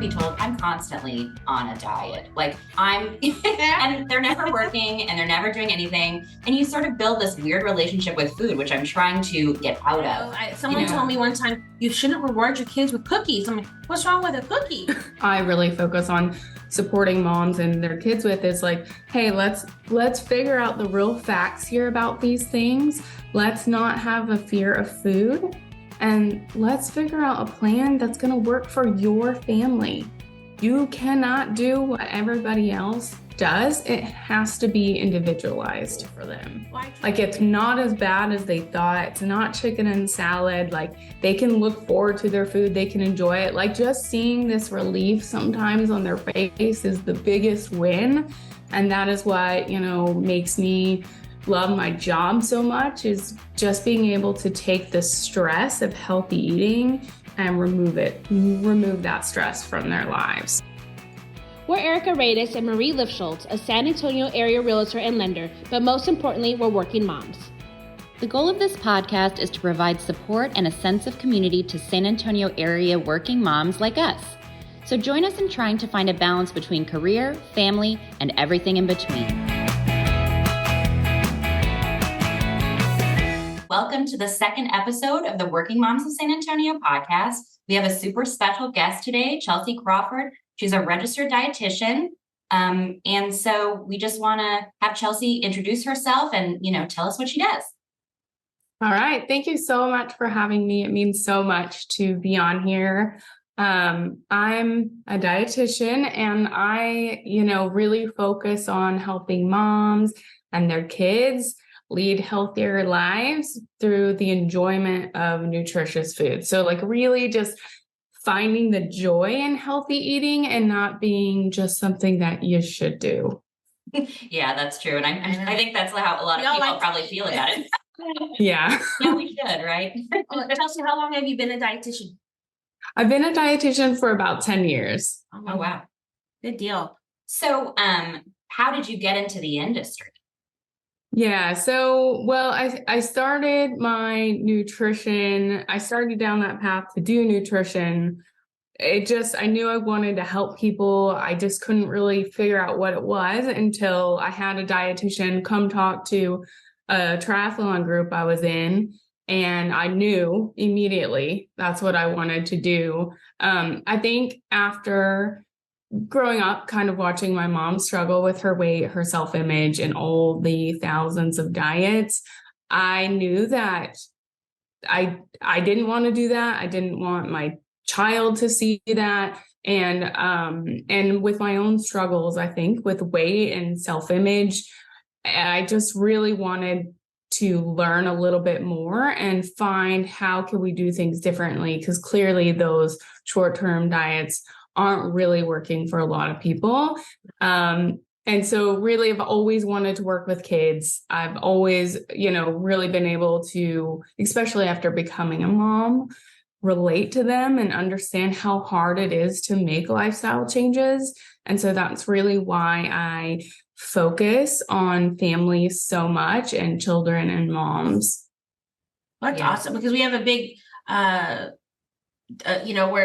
truth be told, I'm constantly on a diet. And they're never working and they're never doing anything. And you sort of build this weird relationship with food, which I'm trying to get out of. Someone told me one time, you shouldn't reward your kids with cookies. I'm like, what's wrong with a cookie? I really focus on supporting moms and their kids with is like, hey, let's figure out the real facts here about these things. Let's not have a fear of food. And let's figure out a plan that's going to work for your family. You cannot do what everybody else does. It has to be individualized for them. Like, it's not as bad as they thought. It's not chicken and salad. Like, they can look forward to their food. They can enjoy it. Like, just seeing this relief sometimes on their face is the biggest win. And that is what, makes me love my job so much, is just being able to take the stress of healthy eating and remove that stress from their lives. We're Erika Marie and Marie Lifschultz, a San Antonio area realtor and lender, but most importantly, we're working moms. The goal of this podcast is to provide support and a sense of community to San Antonio area working moms like us. So join us in trying to find a balance between career, family, and everything in between. Welcome to the second episode of the Working Moms of San Antonio podcast. We have a super special guest today, Chelsea Crawford. She's a registered dietitian. And so we just want to have Chelsea introduce herself and, tell us what she does. All right. Thank you so much for having me. It means so much to be on here. I'm a dietitian and I, really focus on helping moms and their kids lead healthier lives through the enjoyment of nutritious food. So really just finding the joy in healthy eating and not being just something that you should do. Yeah, that's true. And I think that's how a lot of people probably feel about it. Yeah. Yeah, we should, right? Chelsea, how long have you been a dietitian? I've been a dietitian for about 10 years. Oh, wow. Good deal. So, how did you get into the industry? Yeah. So, I started my nutrition. I started down that path to do nutrition. I knew I wanted to help people. I just couldn't really figure out what it was until I had a dietitian come talk to a triathlon group I was in. And I knew immediately that's what I wanted to do. I think after growing up, kind of watching my mom struggle with her weight, her self-image, and all the thousands of diets, I knew that I didn't want to do that. I didn't want my child to see that. And with my own struggles, I think with weight and self-image, I just really wanted to learn a little bit more and find how can we do things differently, because clearly those short-term diets aren't really working for a lot of people. And so really I've always wanted to work with kids. I've always, really been able to, especially after becoming a mom, relate to them and understand how hard it is to make lifestyle changes. And so that's really why I focus on families so much and children and moms. That's awesome, because we have a big where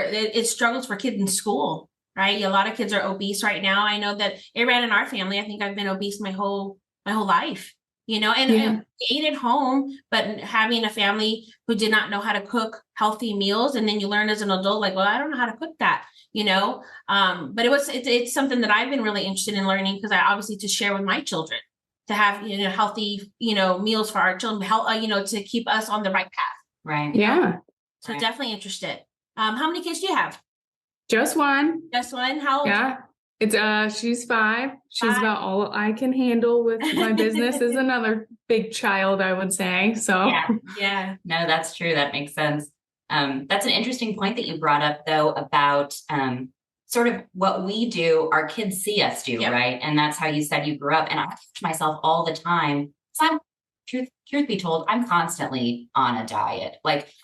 it struggles for kids in school, right? A lot of kids are obese right now. I know that it ran in our family. I think I've been obese my whole life, and ate at home, but having a family who did not know how to cook healthy meals. And then you learn as an adult, like, well, I don't know how to cook that, but it's something that I've been really interested in learning, because I obviously to share with my children, to have, healthy, meals for our children, to keep us on the right path. Right. Yeah. So definitely interested. How many kids do you have? Just one. Just one? How old? Yeah. It's she's 5. She's about all I can handle with my business. Is another big child, I would say. So yeah. No, that's true. That makes sense. That's an interesting point that you brought up, though, about sort of what we do, our kids see us do, right? And that's how you said you grew up. And I catch myself all the time. So truth be told, I'm constantly on a diet.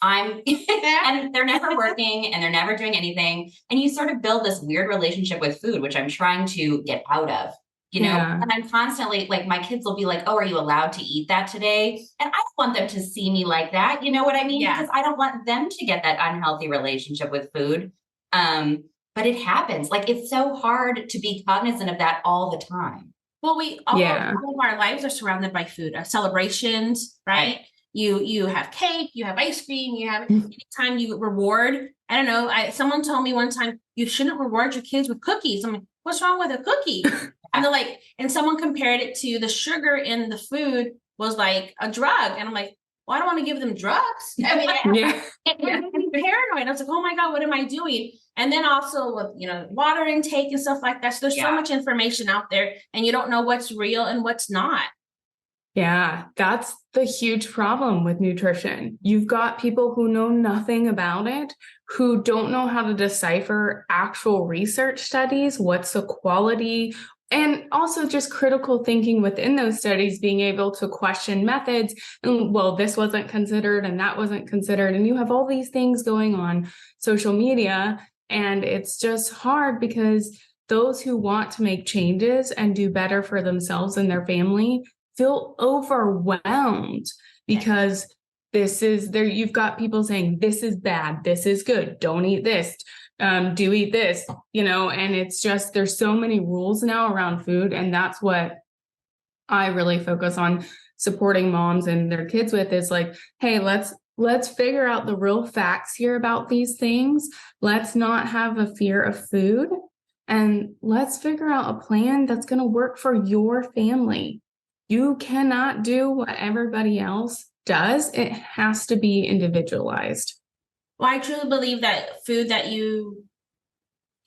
And they're never working and they're never doing anything. And you sort of build this weird relationship with food, which I'm trying to get out of, and I'm constantly my kids will be like, oh, are you allowed to eat that today? And I don't want them to see me like that. You know what I mean? Yeah. Because I don't want them to get that unhealthy relationship with food. but it happens. Like, it's so hard to be cognizant of that all the time. Well, all of our lives are surrounded by food, celebrations, right? You have cake, you have ice cream, you have anytime you reward. I don't know. Someone told me one time, you shouldn't reward your kids with cookies. I'm like, what's wrong with a cookie? And they're like, and someone compared it to the sugar in the food was like a drug. And I'm like, well, I don't want to give them drugs. I mean, I'm paranoid. I was like, oh my God, what am I doing? And then also with, water intake and stuff like that. So there's so much information out there and you don't know what's real and what's not. Yeah, that's the huge problem with nutrition. You've got people who know nothing about it, who don't know how to decipher actual research studies, what's the quality, and also just critical thinking within those studies, being able to question methods. And, well, this wasn't considered and that wasn't considered. And you have all these things going on social media. And it's just hard because those who want to make changes and do better for themselves and their family feel overwhelmed because you've got people saying, this is bad, this is good, don't eat this, do eat this, and it's just, there's so many rules now around food. And that's what I really focus on supporting moms and their kids with, is like, hey, let's figure out the real facts here about these things. Let's not have a fear of food, and let's figure out a plan that's going to work for your family. You cannot do what everybody else does. It has to be individualized. Well, I truly believe that food that you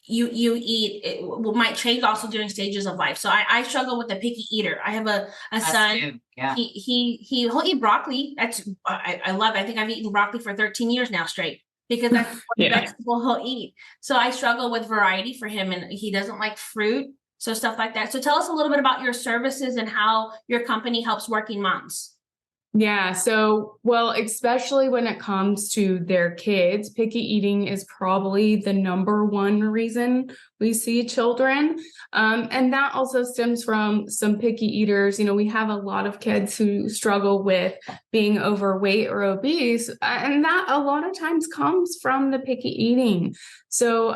eat might change also during stages of life. So I struggle with a picky eater. I have a son. Yeah. He'll eat broccoli. I love it. I think I've eaten broccoli for 13 years now straight, because that's what vegetable he'll eat. So I struggle with variety for him, and he doesn't like fruit. So stuff like that. So tell us a little bit about your services and how your company helps working moms. Yeah. So, well, especially when it comes to their kids, picky eating is probably the number one reason we see children. And that also stems from some picky eaters. We have a lot of kids who struggle with being overweight or obese, and that a lot of times comes from the picky eating. So,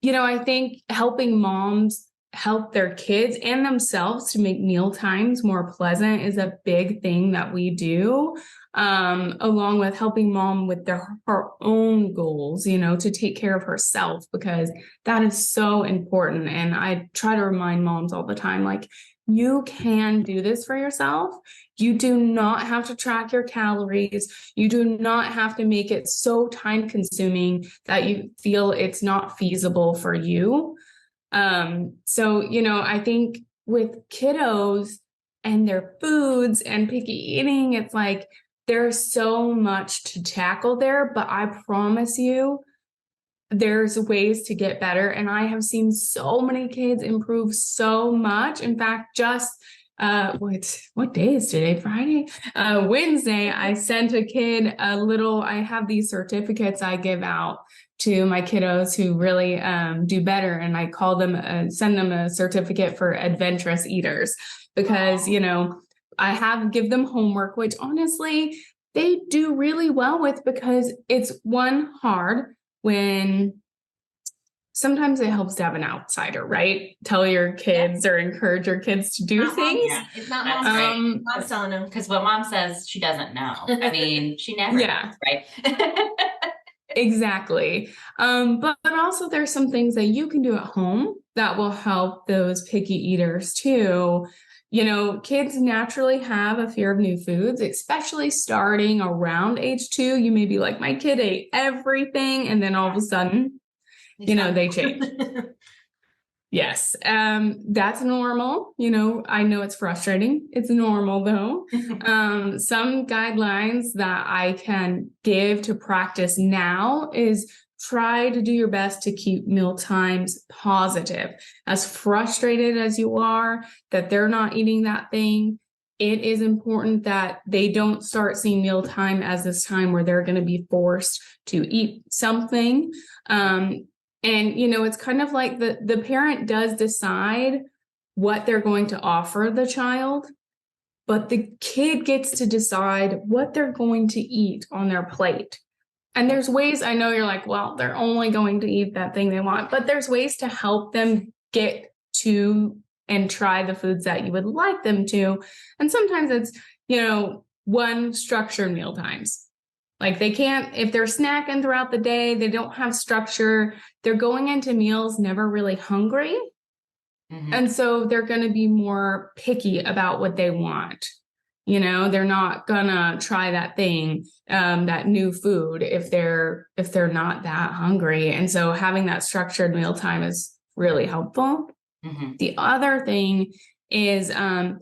I think helping moms help their kids and themselves to make meal times more pleasant is a big thing that we do, along with helping mom with her own goals, to take care of herself, because that is so important. And I try to remind moms all the time, like, you can do this for yourself. You do not have to track your calories. You do not have to make it so time consuming that you feel it's not feasible for you. So, I think with kiddos and their foods and picky eating, it's like there's so much to tackle there, but I promise you, there's ways to get better. And I have seen so many kids improve so much. In fact, just what day is today? Friday? Wednesday, I sent a kid I have these certificates I give out to my kiddos who really do better. And I call them, send them a certificate for adventurous eaters, because, I give them homework, which honestly, they do really well with, because it's hard when sometimes it helps to have an outsider, right? Tell your kids or encourage your kids to do things. It's not mom's mom's telling them, because what mom says, she doesn't know. I mean, she never knows, right? Exactly. But also there's some things that you can do at home that will help those picky eaters too. Kids naturally have a fear of new foods, especially starting around age 2. You may be like, my kid ate everything, and then all of a sudden, they change. Yes. That's normal. I know it's frustrating. It's normal though. Some guidelines that I can give to practice now is try to do your best to keep meal times positive. As frustrated as you are that they're not eating that thing, it is important that they don't start seeing mealtime as this time where they're going to be forced to eat something. And, it's kind of like the parent does decide what they're going to offer the child, but the kid gets to decide what they're going to eat on their plate. And there's ways, I know you're like, well, they're only going to eat that thing they want, but there's ways to help them get to and try the foods that you would like them to. And sometimes it's, one structured meal times. Like they can't, if they're snacking throughout the day, they don't have structure, they're going into meals never really hungry. Mm-hmm. And so they're going to be more picky about what they want. They're not gonna try that thing, that new food if they're not that hungry. And so having that structured mealtime is really helpful. Mm-hmm. The other thing is trying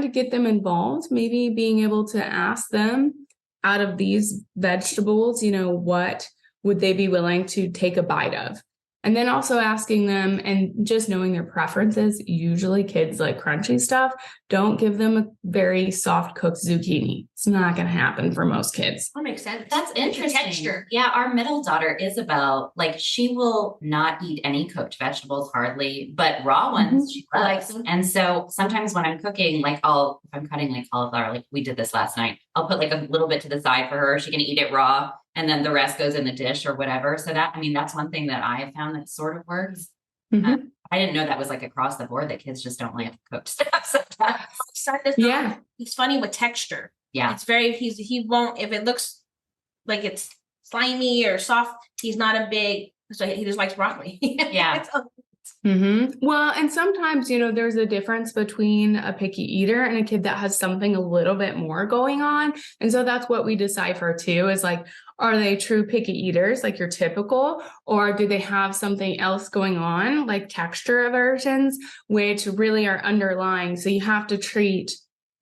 to get them involved, maybe being able to ask them out of these vegetables, what would they be willing to take a bite of? And then also asking them and just knowing their preferences. Usually kids like crunchy stuff. Don't give them a very soft cooked zucchini. It's not going to happen for most kids. That makes sense. That's interesting. Texture. Yeah, our middle daughter, Isabel, she will not eat any cooked vegetables hardly, but raw ones she loves. And so sometimes when I'm cooking, if I'm cutting cauliflower, we did this last night, I'll put a little bit to the side for her. She can eat it raw. And then the rest goes in the dish or whatever. So that's one thing that I have found that sort of works. Mm-hmm. I didn't know that was across the board that kids just don't like cooked stuff sometimes. Yeah. He's funny with texture. Yeah. It's he won't, if it looks like it's slimy or soft, he's not so he just likes broccoli. Yeah. Mm-hmm. Well, and sometimes, there's a difference between a picky eater and a kid that has something a little bit more going on. And so that's what we decipher too, is are they true picky eaters, like your typical, or do they have something else going on, like texture aversions, which really are underlying. So you have to treat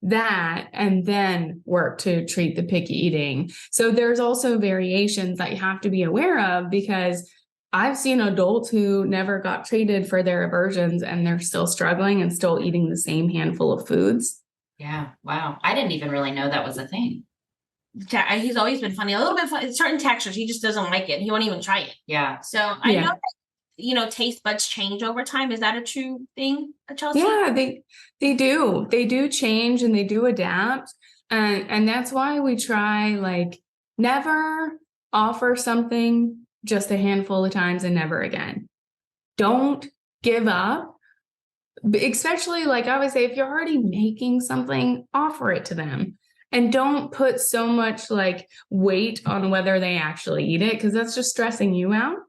that and then work to treat the picky eating. So there's also variations that you have to be aware of, because I've seen adults who never got treated for their aversions and they're still struggling and still eating the same handful of foods. Yeah. Wow. I didn't even really know that was a thing. He's always been funny, a little bit funny. Certain textures, he just doesn't like it. He won't even try it. Yeah. So I know that, taste buds change over time. Is that a true thing, Chelsea? Yeah, they do. They do change and they do adapt. And that's why we try never offer something just a handful of times and never again. Don't give up. Especially I would say, if you're already making something, offer it to them. And don't put so much weight on whether they actually eat it, because that's just stressing you out.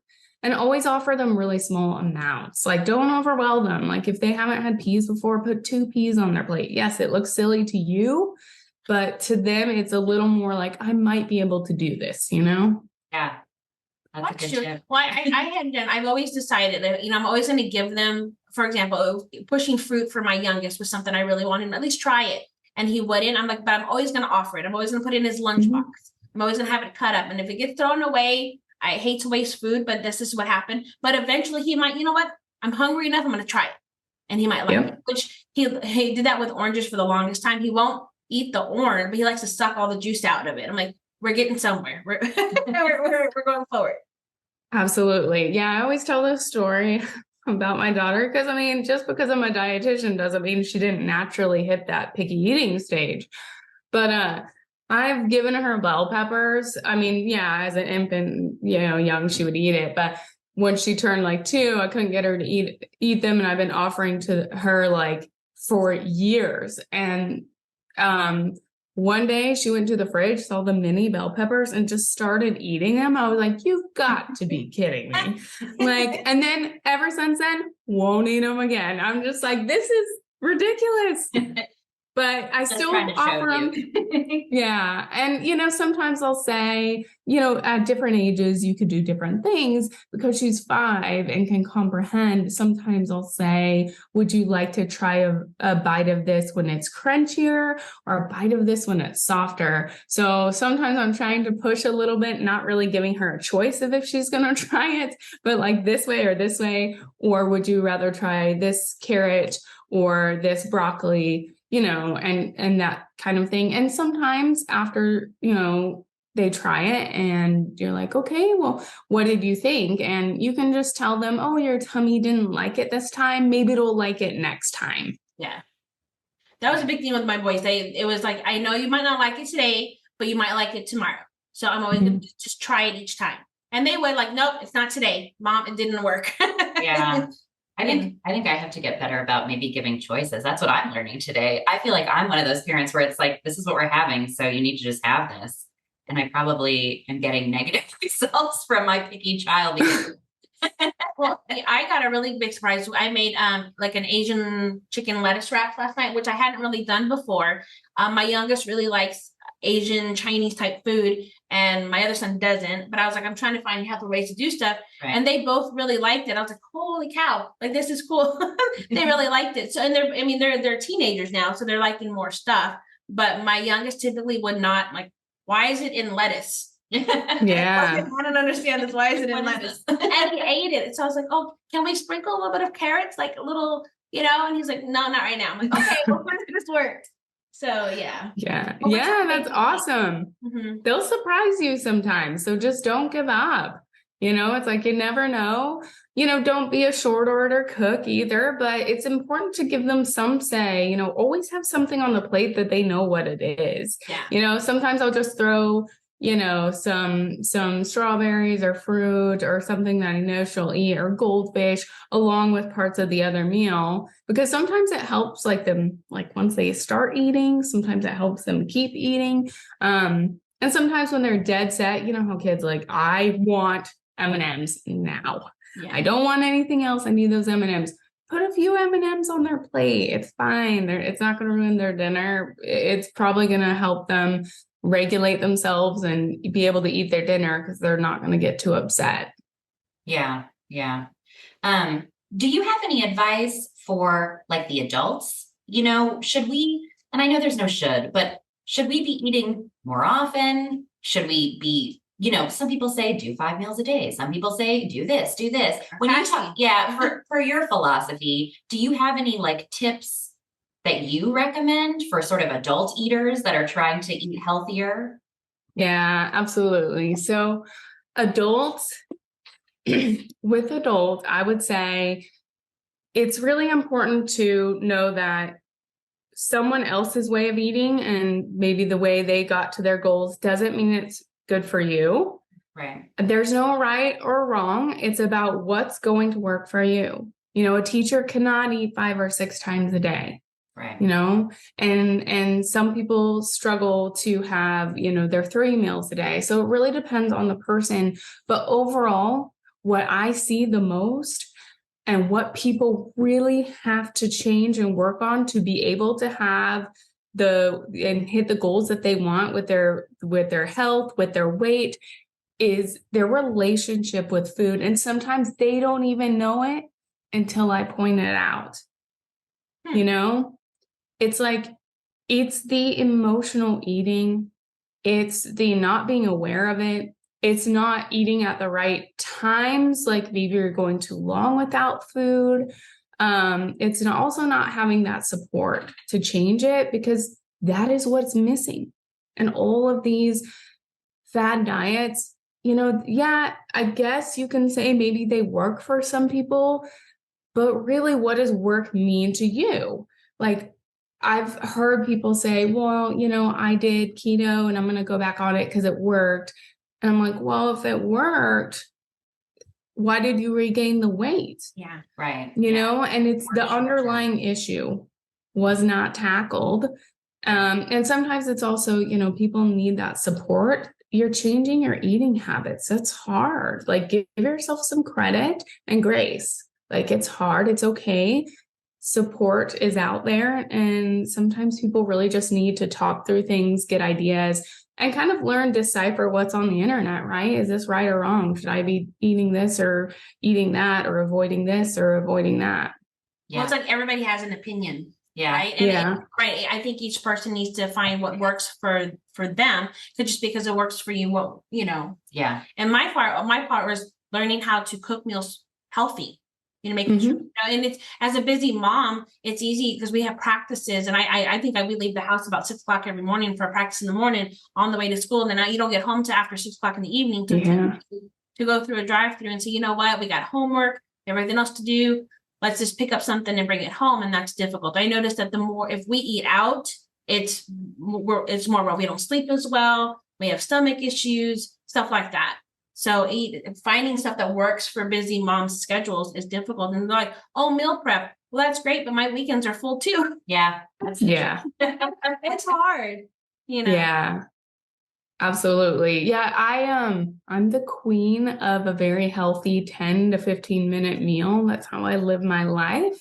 And always offer them really small amounts. Don't overwhelm them. If they haven't had peas before, put 2 peas on their plate. Yes, it looks silly to you, but to them, it's a little more I might be able to do this, Yeah. That's a good tip. Well, I've always decided that, I'm always going to give them, for example, pushing fruit for my youngest was something I really wanted him to at least try it. And he wouldn't. I'm but I'm always going to offer it. I'm always going to put it in his lunchbox. I'm always going to have it cut up. And if it gets thrown away, I hate to waste food, but this is what happened. But eventually he might, I'm hungry enough, I'm going to try it. And he might like it, which he did that with oranges for the longest time. He won't eat the orange, but he likes to suck all the juice out of it. I'm we're getting somewhere. We're going forward. Absolutely. Yeah. I always tell this story about my daughter, because just because I'm a dietitian doesn't mean she didn't naturally hit that picky eating stage. But I've given her bell peppers. As an infant, young, she would eat it. But when she turned 2, I couldn't get her to eat them. And I've been offering to her for years. And one day she went to the fridge, saw the mini bell peppers and just started eating them. I was you've got to be kidding me. And then ever since then, won't eat them again. I'm just this is ridiculous. But I still offer them. Yeah. And, sometimes I'll say, at different ages, you could do different things. Because she's 5 and can comprehend. Sometimes I'll say, would you like to try a bite of this when it's crunchier, or a bite of this when it's softer? So sometimes I'm trying to push a little bit, not really giving her a choice of if she's going to try it, but this way or this way. Or would you rather try this carrot or this broccoli? And that kind of thing. And sometimes after, they try it and you're okay, well, what did you think? And you can just tell them, oh, your tummy didn't like it this time. Maybe it'll like it next time. Yeah. That was a big thing with my boys. It was I know you might not like it today, but you might like it tomorrow. So I'm always going to just try it each time. And they would like, nope, it's not today, Mom, it didn't work. Yeah. I think I have to get better about maybe giving choices. That's what I'm learning today. I feel like I'm one of those parents where it's like, this is what we're having, so you need to just have this. And I probably am getting negative results from my picky child. Well, I got a really big surprise. I made like an Asian chicken lettuce wrap last night, which I hadn't really done before. My youngest really likes Asian Chinese type food, and my other son doesn't. But I was like, I'm trying to find healthy ways to do stuff, and they both really liked it. I was like, holy cow, like this is cool. They really liked it. So, and they're teenagers now, so they're liking more stuff. But my youngest typically would not like. Why is it in lettuce? Yeah. I don't understand this. Why is it in lettuce? And he ate it. So I was like, oh, can we sprinkle a little bit of carrots? Like a little, and he's like, no, not right now. I'm like, okay, well, when does this work? So yeah. Yeah. Yeah, that's awesome. Mm-hmm. They'll surprise you sometimes. So just don't give up. It's like, you never know. Don't be a short order cook either, but it's important to give them some say, always have something on the plate that they know what it is. Yeah. Sometimes I'll just throw some strawberries or fruit or something that I know she'll eat, or goldfish along with parts of the other meal, because sometimes it helps them, like once they start eating, sometimes it helps them keep eating. And sometimes when they're dead set, how kids like, I want M&Ms now. Yeah. I don't want anything else. I need those M&Ms. Put a few M&Ms on their plate. It's fine. It's not going to ruin their dinner. It's probably going to help them regulate themselves and be able to eat their dinner because they're not going to get too upset. Yeah. Yeah. Do you have any advice for like the adults? Should we, and I know there's no should, but should we be eating more often? Should we be, some people say do 5 meals a day. Some people say do this, do this. When you talk, for your philosophy, do you have any like tips that you recommend for sort of adult eaters that are trying to eat healthier? Yeah, absolutely. So with adults, I would say it's really important to know that someone else's way of eating and maybe the way they got to their goals doesn't mean it's good for you. Right. There's no right or wrong. It's about what's going to work for you. A teacher cannot eat 5 or 6 times a day. Right. And some people struggle to have, their 3 meals a day. So it really depends on the person. But overall, what I see the most and what people really have to change and work on to be able to have and hit the goals that they want with their health, with their weight, is their relationship with food. And sometimes they don't even know it until I point it out. It's like, it's the emotional eating. It's the not being aware of it. It's not eating at the right times. Like maybe you're going too long without food. It's also not having that support to change it, because that is what's missing. And all of these fad diets, I guess you can say maybe they work for some people, but really, what does work mean to you? Like, I've heard people say, well, I did keto and I'm going to go back on it because it worked. And I'm like, well, if it worked, why did you regain the weight? Yeah. Right. And it's the underlying issue was not tackled. And sometimes it's also, people need that support. You're changing your eating habits. That's hard. Like, give yourself some credit and grace. Like, it's hard. It's okay. Support is out there. And sometimes people really just need to talk through things, get ideas, and kind of learn, decipher what's on the internet, right? Is this right or wrong? Should I be eating this or eating that, or avoiding this or avoiding that? Yeah. Well, it's like everybody has an opinion. Yeah. Right. And right. I think each person needs to find what works for them. So just because it works for you, Yeah. And my part was learning how to cook meals healthy. Making sure, and it's, as a busy mom, it's easy because we have practices, and I think we leave the house about 6 o'clock every morning for a practice in the morning on the way to school, and then you don't get home till after 6 o'clock in the evening to go through a drive-through and say, you know what, we got homework, everything else to do. Let's just pick up something and bring it home, and that's difficult. I noticed that the more if we eat out, it's more we don't sleep as well. we have stomach issues, stuff like that. So finding stuff that works for busy moms' schedules is difficult. And they're like, oh, meal prep. Well, that's great, but my weekends are full too. Yeah. It's hard, Yeah, absolutely. Yeah, I'm the queen of a very healthy 10 to 15 minute meal. That's how I live my life.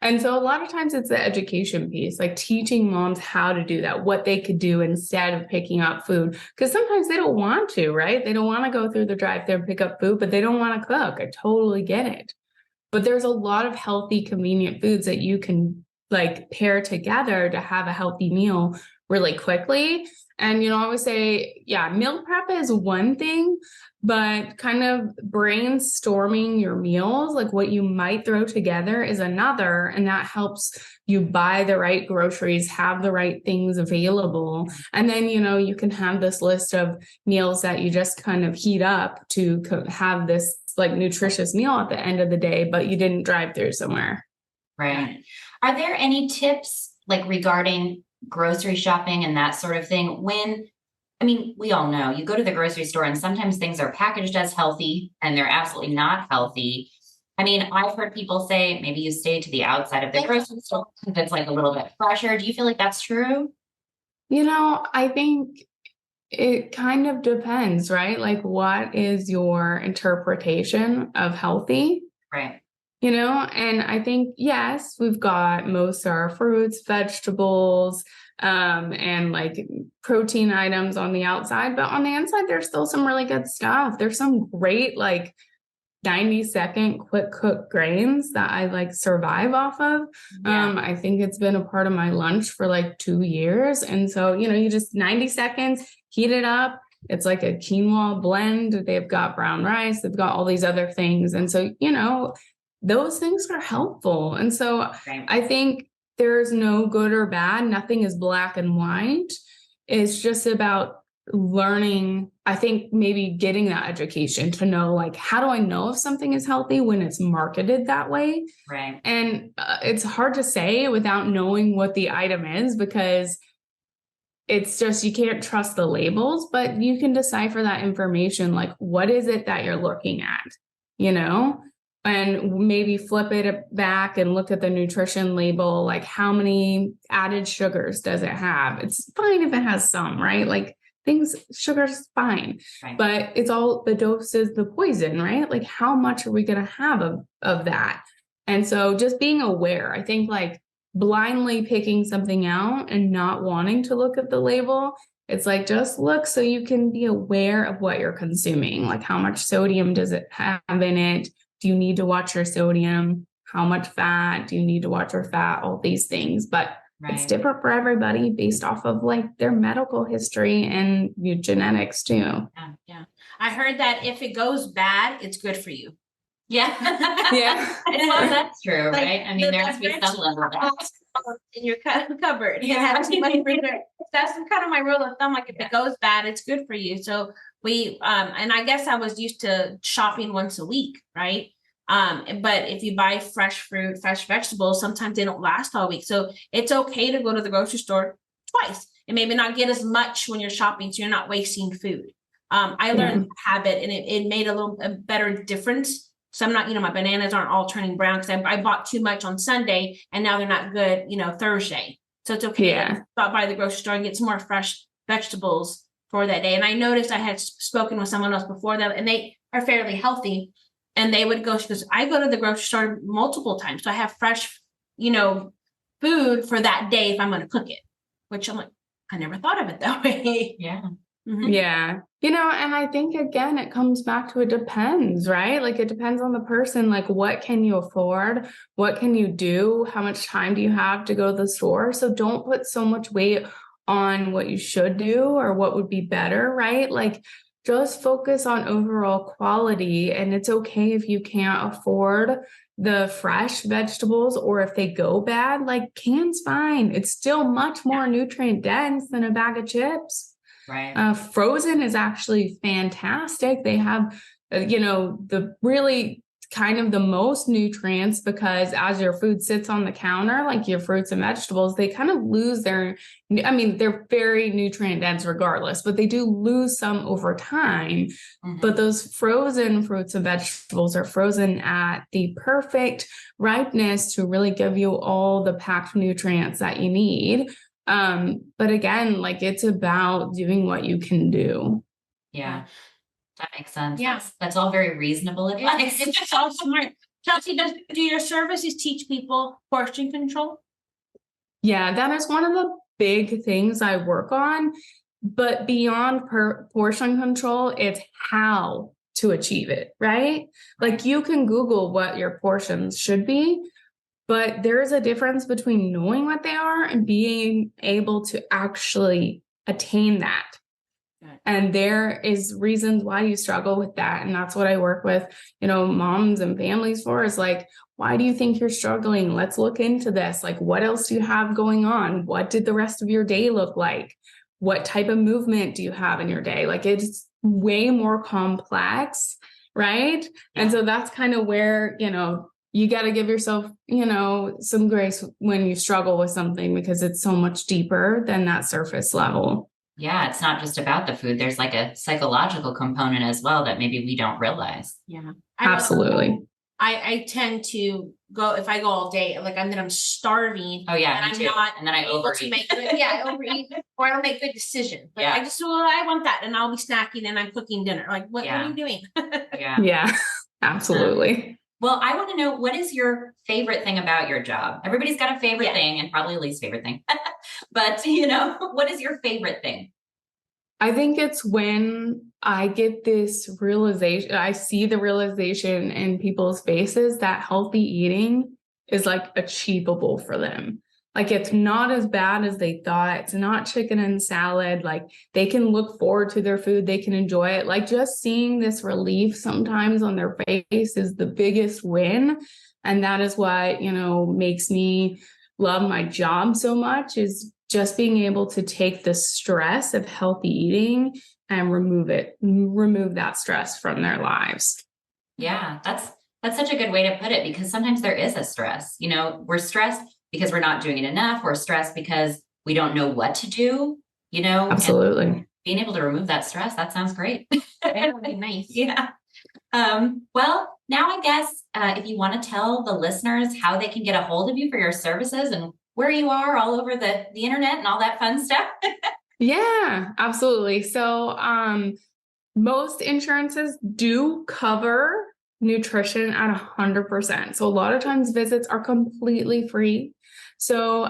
And so a lot of times it's the education piece, like teaching moms how to do that, what they could do instead of picking up food. Because sometimes they don't want to, right? They don't want to go through the drive-thru and pick up food, but they don't want to cook. I totally get it. But there's a lot of healthy, convenient foods that you can like pair together to have a healthy meal really quickly. And, I always say, yeah, meal prep is one thing, but kind of brainstorming your meals, like what you might throw together, is another. And that helps you buy the right groceries, have the right things available. And then, you can have this list of meals that you just kind of heat up to have this like nutritious meal at the end of the day, but you didn't drive through somewhere. Right. Are there any tips like regarding grocery shopping and that sort of thing? We all know you go to the grocery store and sometimes things are packaged as healthy and they're absolutely not healthy. I've heard people say maybe you stay to the outside of the grocery store if it's like a little bit fresher. Do you feel like that's true? I think it kind of depends, right? Like, what is your interpretation of healthy? Right. And I think, yes, we've got most of our fruits, vegetables, and like protein items on the outside, but on the inside, there's still some really good stuff. There's some great, like 90-second quick cook grains that I like survive off of. Yeah. I think it's been a part of my lunch for like 2 years. And so, you just 90 seconds, heat it up. It's like a quinoa blend. They've got brown rice. They've got all these other things. And so, those things are helpful. And so I think there's no good or bad. Nothing is black and white. It's just about learning, I think maybe getting that education to know, like, how do I know if something is healthy when it's marketed that way? Right. And it's hard to say without knowing what the item is, because it's just, you can't trust the labels, but you can decipher that information. Like, what is it that you're looking at, and maybe flip it back and look at the nutrition label. Like, how many added sugars does it have? It's fine if it has some, right? Like, sugar's fine, right. But it's all, the dose is the poison, right? Like, how much are we going to have of that? And so just being aware, I think, like, blindly picking something out and not wanting to look at the label, it's like, just look so you can be aware of what you're consuming. Like, how much sodium does it have in it? Do you need to watch your sodium? How much fat? Do you need to watch your fat? All these things. But it's different for everybody based off of like their medical history and your genetics too. Yeah. I heard that if it goes bad, it's good for you. Yeah. Yeah. Well, that's true, like, right? There has to be some level of that. In your cupboard. That's kind of my rule of thumb. Like, if it goes bad, it's good for you. So we, and I guess I was used to shopping once a week, right? But if you buy fresh fruit, fresh vegetables, sometimes they don't last all week. So it's okay to go to the grocery store twice and maybe not get as much when you're shopping, so you're not wasting food. I learned the habit, and it made a better difference. So I'm not, my bananas aren't all turning brown because I bought too much on Sunday and now they're not good, Thursday. So it's okay to stop by the grocery store and get some more fresh vegetables for that day. And I noticed I had spoken with someone else before that, and they are fairly healthy. And they would go, because I go to the grocery store multiple times. So I have fresh, food for that day if I'm going to cook it, which I'm like, I never thought of it that way. Yeah. Mm-hmm. Yeah. And I think, again, it comes back to, it depends, right? Like, it depends on the person. Like, what can you afford? What can you do? How much time do you have to go to the store? So don't put so much weight on what you should do or what would be better, right? Like, just focus on overall quality. And it's okay if you can't afford the fresh vegetables, or if they go bad, like, can's fine. It's still much more nutrient dense than a bag of chips. Right. Frozen is actually fantastic. They have, the really kind of the most nutrients, because as your food sits on the counter, like your fruits and vegetables, they kind of lose their, I mean, they're very nutrient dense regardless, but they do lose some over time. But those frozen fruits and vegetables are frozen at the perfect ripeness to really give you all the packed nutrients that you need. But again, like, it's about doing what you can do. Yeah. That makes sense. Yeah. That's all very reasonable advice. It's all smart. Chelsea, do your services teach people portion control? Yeah, that is one of the big things I work on. But beyond portion control, it's how to achieve it, right? Like, you can Google what your portions should be, but there is a difference between knowing what they are and being able to actually attain that. And there is reasons why you struggle with that. And that's what I work with, moms and families for, is like, why do you think you're struggling? Let's look into this. Like, what else do you have going on? What did the rest of your day look like? What type of movement do you have in your day? Like, it's way more complex, right? And so that's kind of where, you got to give yourself, some grace when you struggle with something, because it's so much deeper than that surface level. Yeah, it's not just about the food. There's like a psychological component as well that maybe we don't realize. Yeah, absolutely. I tend to go, if I go all day, like I'm starving. Oh yeah, and me too. And then I overeat. I overeat, or I don't make good decisions. Like, I just, I want that, and I'll be snacking and I'm cooking dinner. Like, what are you doing? Yeah, absolutely. Well, I want to know, what is your favorite thing about your job? Everybody's got a favorite thing, and probably a least favorite thing. But, what is your favorite thing? I think it's when I get this realization, I see the realization in people's faces that healthy eating is like achievable for them. Like, it's not as bad as they thought. It's not chicken and salad. Like, they can look forward to their food. They can enjoy it. Like, just seeing this relief sometimes on their face is the biggest win. And that is what, makes me love my job so much, is just being able to take the stress of healthy eating and remove that stress from their lives. Yeah, that's such a good way to put it, because sometimes there is a stress. We're stressed because we're not doing it enough. We're stressed because we don't know what to do, Absolutely. And being able to remove that stress, that sounds great. That would be nice. Yeah. Well, now I guess if you want to tell the listeners how they can get a hold of you for your services and where you are all over the internet and all that fun stuff. Yeah, absolutely. So most insurances do cover nutrition at 100%. So a lot of times visits are completely free. So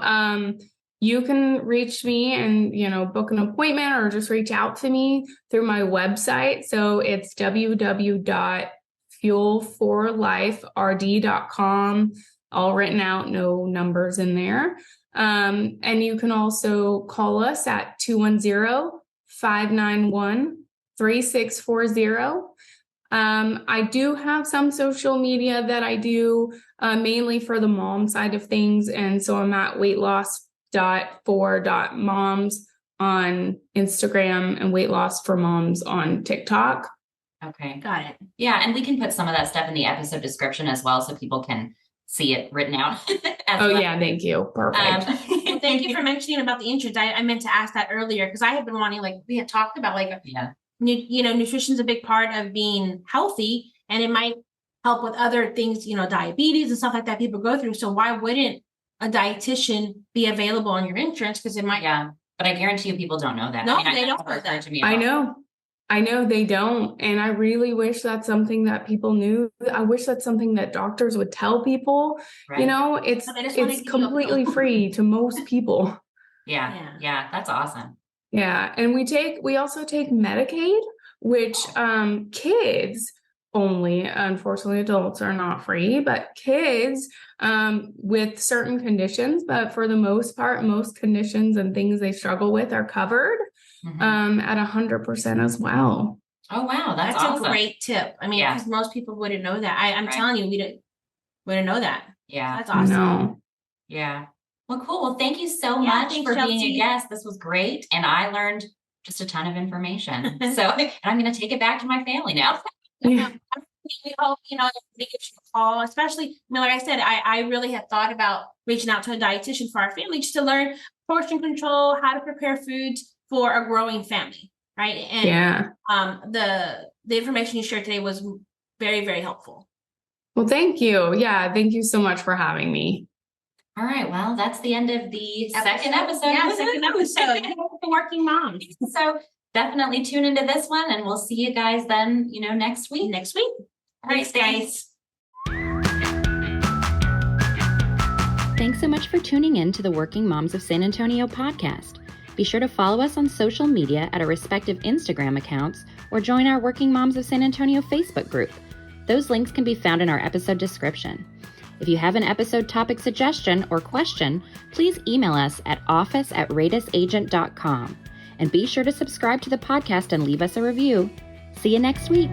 you can reach me and, book an appointment, or just reach out to me through my website. So it's www.fuelforliferd.com, all written out, no numbers in there. And you can also call us at 210-591-3640. I do have some social media that I do mainly for the mom side of things. And so I'm at weightloss.for.moms on Instagram and Weight Loss for Moms on TikTok. Okay. Got it. Yeah. And we can put some of that stuff in the episode description as well, so people can see it written out. Yeah. Thank you. Perfect. Well, thank you for mentioning about the insurance. I meant to ask that earlier, because I had been wanting, like we had talked about, like, nutrition's a big part of being healthy, and it might help with other things, diabetes and stuff like that people go through. So why wouldn't a dietitian be available on your insurance? Because it might. Yeah. But I guarantee you people don't know that. No, they don't know that. To me I know they don't. And I really wish that's something that people knew. I wish that's something that doctors would tell people. Right. It's completely free to most people. Yeah. That's awesome. Yeah. And we also take Medicaid, which kids only, unfortunately adults are not free, but kids with certain conditions, but for the most part, most conditions and things they struggle with are covered at 100% as well. Oh, wow. That's awesome. A great tip. I mean, because most people wouldn't know that. I'm telling you, we wouldn't know that. Yeah. That's awesome. No. Yeah. Well, cool. Well, thank you so much for being a guest. This was great. And I learned just a ton of information. And I'm going to take it back to my family now. Yeah. we hope, they give you a call, especially, like I said, I really have thought about reaching out to a dietitian for our family just to learn portion control, how to prepare foods for a growing family, right? And the information you shared today was very, very helpful. Well, thank you. Yeah, thank you so much for having me. All right. Well, that's the end of the second episode. Yeah, second episode. The Working Moms. So definitely tune into this one, and we'll see you guys then, next week. All right, guys. Thanks so much for tuning in to the Working Moms of San Antonio podcast. Be sure to follow us on social media at our respective Instagram accounts or join our Working Moms of San Antonio Facebook group. Those links can be found in our episode description. If you have an episode topic suggestion or question, please email us at office@radisagent.com. And be sure to subscribe to the podcast and leave us a review. See you next week.